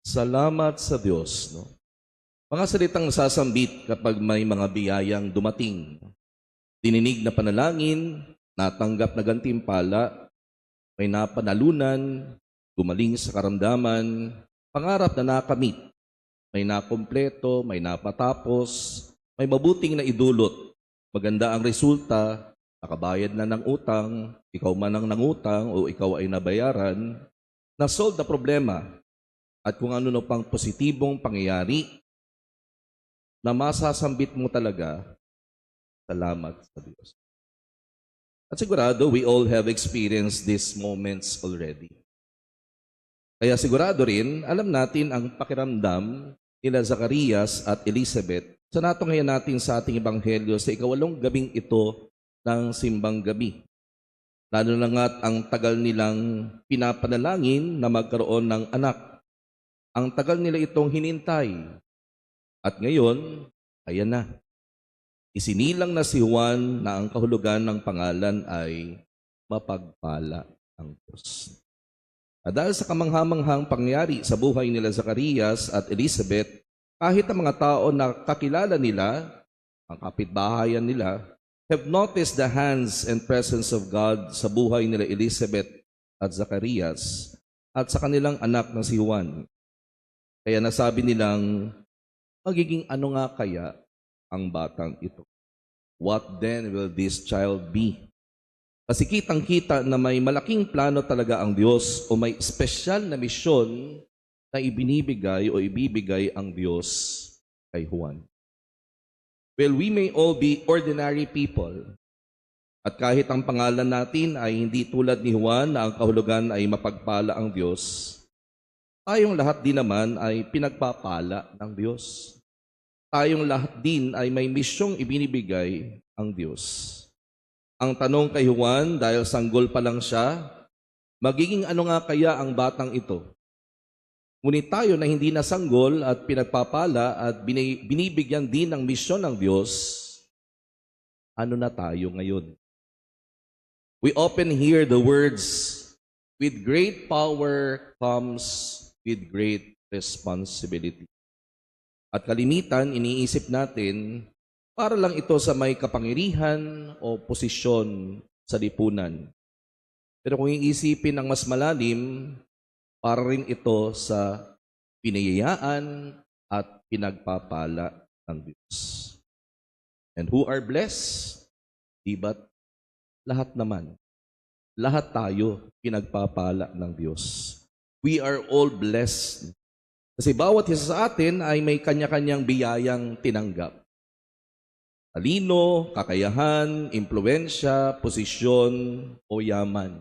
Salamat sa Diyos. No? Mga salitang sasambit kapag may mga biyayang dumating. Dininig na panalangin, natanggap na gantimpala, may napanalunan, gumaling sa karamdaman, pangarap na nakamit, may nakompleto, may napatapos, may mabuting na idulot. Maganda ang resulta, nakabayad na ng utang, ikaw man ang nangutang o ikaw ay nabayaran, na-solve na problema, at kung ano no pang positibong pangyayari na masasambit mo talaga, salamat sa Diyos. At sigurado, we all have experienced these moments already. Kaya sigurado rin, alam natin ang pakiramdam nila Zacarias at Elizabeth sa natunghayan natin sa ating ebanghelyo sa ikawalong gabing ito ng simbang gabi. Lalo na nga't ang tagal nilang pinapanalangin na magkaroon ng anak. Ang tagal nila itong hinintay. At ngayon, ayan na. Isinilang na si Juan na ang kahulugan ng pangalan ay mapagpala ang Diyos. At dahil sa kamanghamanghang pangyari sa buhay nila Zacarias at Elizabeth, kahit ang mga tao na kakilala nila, ang kapitbahayan nila, have noticed the hands and presence of God sa buhay nila Elizabeth at Zacarias at sa kanilang anak na si Juan. Kaya nasabi nilang, magiging ano nga kaya ang batang ito? What then will this child be? Kasi kitang-kita na may malaking plano talaga ang Diyos o may espesyal na misyon na ibinibigay o ibibigay ang Diyos kay Juan. Well, we may all be ordinary people. At kahit ang pangalan natin ay hindi tulad ni Juan na ang kahulugan ay mapagpala ang Diyos, tayong lahat din naman ay pinagpapala ng Diyos. Tayong lahat din ay may misyong ibinibigay ang Diyos. Ang tanong kay Juan, dahil sanggol pa lang siya, magiging ano nga kaya ang batang ito? Ngunit tayo na hindi nasanggol at pinagpapala at binibigyan din ng misyon ng Diyos, ano na tayo ngayon? We often hear the words, with great power comes with great responsibility. At kalimitan, iniisip natin, para lang ito sa may kapangyarihan o posisyon sa lipunan. Pero kung iisipin ng mas malalim, para rin ito sa pinayayaan at pinagpapala ng Diyos. And who are blessed? Di ba't lahat naman? Lahat tayo pinagpapala ng Diyos. We are all blessed. Kasi bawat isa sa atin ay may kanya-kanyang biyayang tinanggap. Talino, kakayahan, impluwensya, posisyon, o yaman.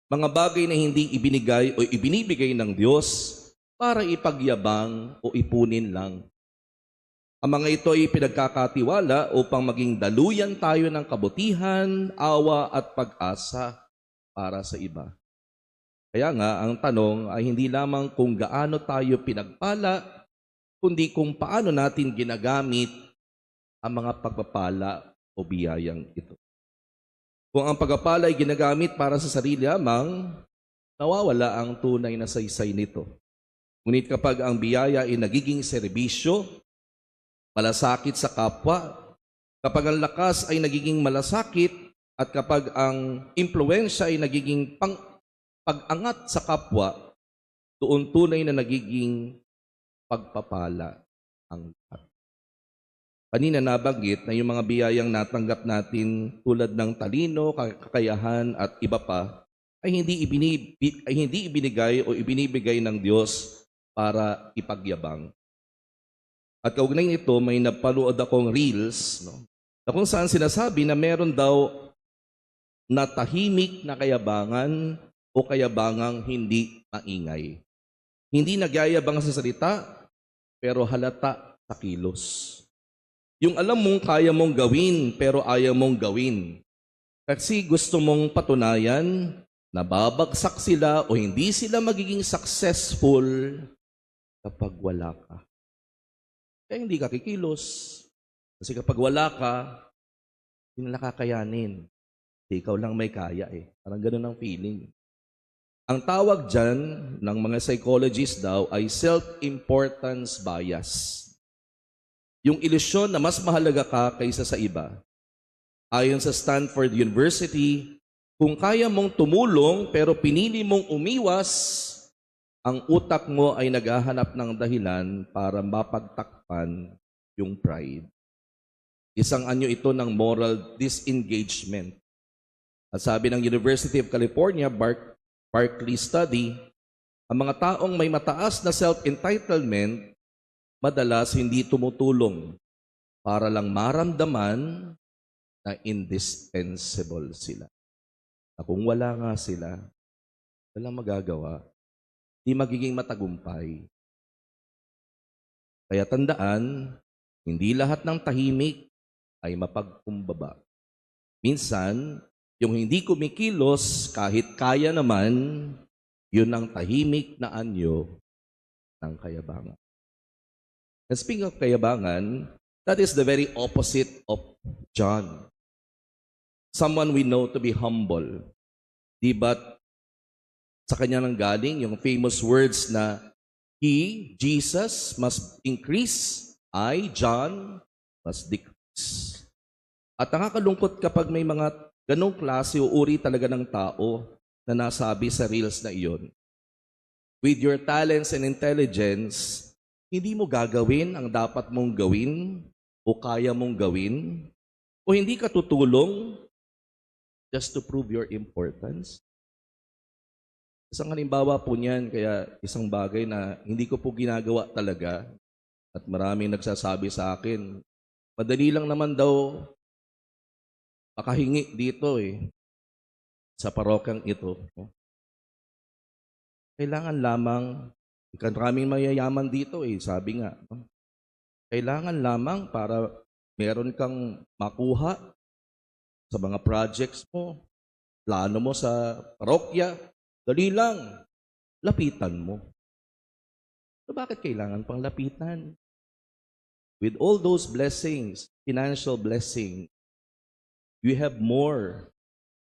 Mga bagay na hindi ibinigay o ibinibigay ng Diyos para ipagyabang o ipunin lang. Ang mga ito ay pinagkakatiwala upang maging daluyan tayo ng kabutihan, awa at pag-asa para sa iba. Kaya nga, ang tanong ay hindi lamang kung gaano tayo pinagpala, kundi kung paano natin ginagamit ang mga pagpapala o biyayang ito. Kung ang pagpapala ay ginagamit para sa sarili lamang, nawawala ang tunay na saysay nito. Ngunit kapag ang biyaya ay nagiging serbisyo, malasakit sa kapwa, kapag ang lakas ay nagiging malasakit, at kapag ang impluwensya ay nagiging pag-angat sa kapwa, doon tunay na nagiging pagpapala ang lahat. Kanina nabanggit na yung mga biyayang natanggap natin tulad ng talino, kakayahan at iba pa ay hindi ibinigay o ibinibigay ng Diyos para ipagyabang. At kaugnay nito, may napanood akong reels na kung saan sinasabi na meron daw na tahimik na kayabangan o kayabangang hindi maingay. Hindi nagyayabang sa salita, pero halata sa kilos. Yung alam mong kaya mong gawin, pero ayaw mong gawin. Kasi gusto mong patunayan na babagsak sila o hindi sila magiging successful kapag wala ka. Kaya hindi ka kikilos. Kasi kapag wala ka, hindi nila kakayanin. Ikaw lang may kaya eh. Parang ganun ang feeling. Ang tawag dyan ng mga psychologists daw ay self-importance bias. Yung ilusyon na mas mahalaga ka kaysa sa iba. Ayon sa Stanford University, kung kaya mong tumulong pero pinili mong umiwas, ang utak mo ay naghahanap ng dahilan para mapagtakpan yung pride. Isang anyo ito ng moral disengagement. At sabi ng University of California, Berkeley study, ang mga taong may mataas na self-entitlement, madalas hindi tumutulong para lang maramdaman na indispensable sila. Na kung wala nga sila, walang magagawa, di magiging matagumpay. Kaya tandaan, hindi lahat ng tahimik ay mapagkumbaba. Minsan, yung hindi kumikilos kahit kaya naman, yun ang tahimik na anyo ng kayabangan. And speaking of kayabangan, that is the very opposite of John. Someone we know to be humble. Di ba't sa kanya nang galing yung famous words na He, Jesus, must increase, I, John, must decrease. At nakakalungkot kapag may mga ganong klase o uri talaga ng tao na nasabi sa reels na iyon. With your talents and intelligence, hindi mo gagawin ang dapat mong gawin o kaya mong gawin o hindi ka tutulong just to prove your importance. Isang halimbawa po niyan, kaya isang bagay na hindi ko po ginagawa talaga at maraming nagsasabi sa akin, madali lang naman daw makahingi dito sa parokyang ito. Kailangan lamang, maraming mayayaman dito sabi nga. Kailangan lamang para meron kang makuha sa mga projects mo, plano mo sa parokya, dali lang, lapitan mo. So bakit kailangan pang lapitan? With all those blessings, financial blessing, you have more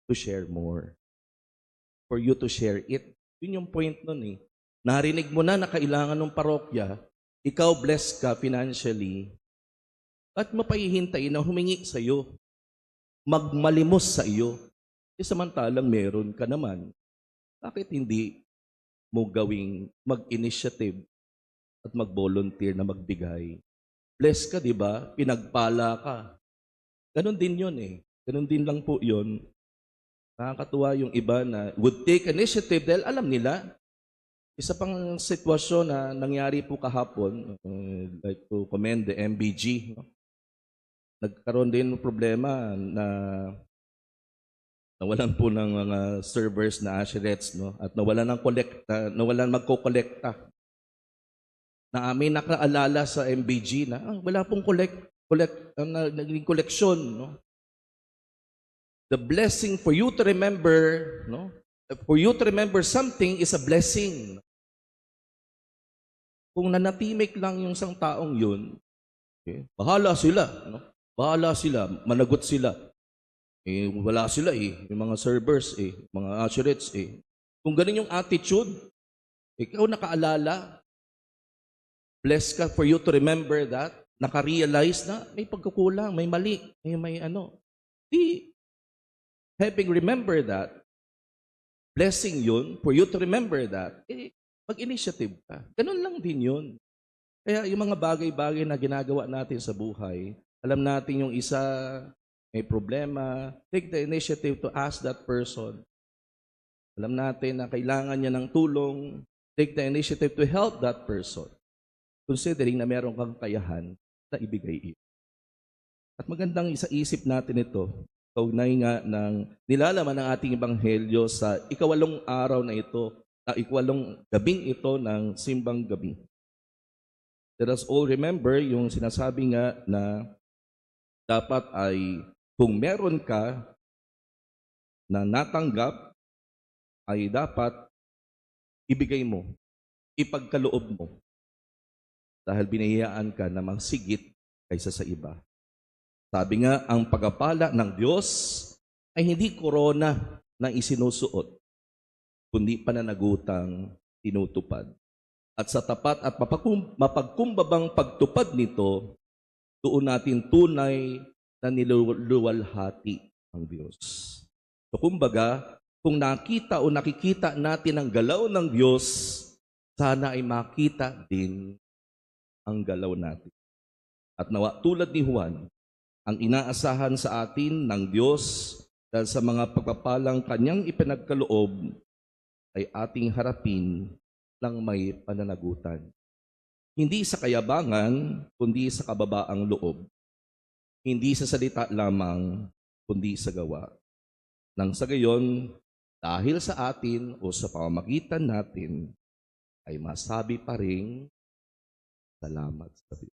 to share more. For you to share it. Yun yung point nun Narinig mo na kailangan ng parokya, ikaw blessed ka financially, at mapahihintayin na humingi sa iyo, magmalimos sa iyo. Samantalang meron ka naman. Bakit hindi mo gawing mag-initiative at mag-volunteer na magbigay? Bless ka, di ba? Pinagpala ka. Ganon din yun Ganon din lang po yun. Nakakatuwa yung iba na would take initiative dahil alam nila. Isa pang sitwasyon na nangyari po kahapon, like to commend the MBG. Nagkaroon din ng problema na nawalan po ng mga servers na asherets, at nawalan ng kolekta, nawalan magko-kolekta. Na amin nakaalala sa MBG na wala pong naging koleksyon, The blessing for you to remember, for you to remember something is a blessing. Kung nanatimik lang yung isang taong yun, bahala sila, bahala sila, managot sila. Wala sila yung mga servers mga assurets Kung ganun yung attitude, ikaw nakaalala, blessed ka for you to remember that, nakarealize na may pagkukulang, may mali, may Di, having remember that, blessing yun, for you to remember that, mag-initiative ka. Ganun lang din yun. Kaya yung mga bagay-bagay na ginagawa natin sa buhay, alam natin yung isa may problema, take the initiative to ask that person. Alam natin na kailangan niya ng tulong, take the initiative to help that person. Considering na meron kang kayahan na ibigay ito. At magandang isaisip natin ito, kaugnay nga ng nilalaman ng ating ebanghelyo sa ikawalong araw na ito, ikawalong gabing ito ng simbang gabi. Let us all remember yung sinasabi nga na dapat ay kung meron ka na natanggap, ay dapat ibigay mo, ipagkaloob mo. Dahil binayaan ka na magsigit kaysa sa iba. Sabi nga, ang pagpapala ng Diyos ay hindi korona na isinusuot. kundi pananagutang tinutupad. At sa tapat at mapagkumbabang pagtupad nito, doon natin tunay na niluluwalhati ang Diyos. So kumbaga, kung nakita o nakikita natin ang galaw ng Diyos, sana ay makita din ang galaw natin. At nawa tulad ni Juan, ang inaasahan sa atin ng Diyos dahil sa mga pagpapalang kanyang ipinagkaloob ay ating harapin ng may pananagutan. Hindi sa kayabangan, kundi sa kababaang loob. Hindi sa salita lamang, kundi sa gawa. Nang sa gayon, dahil sa atin o sa pamamagitan natin, ay masabi pa rin salamat sa Diyos.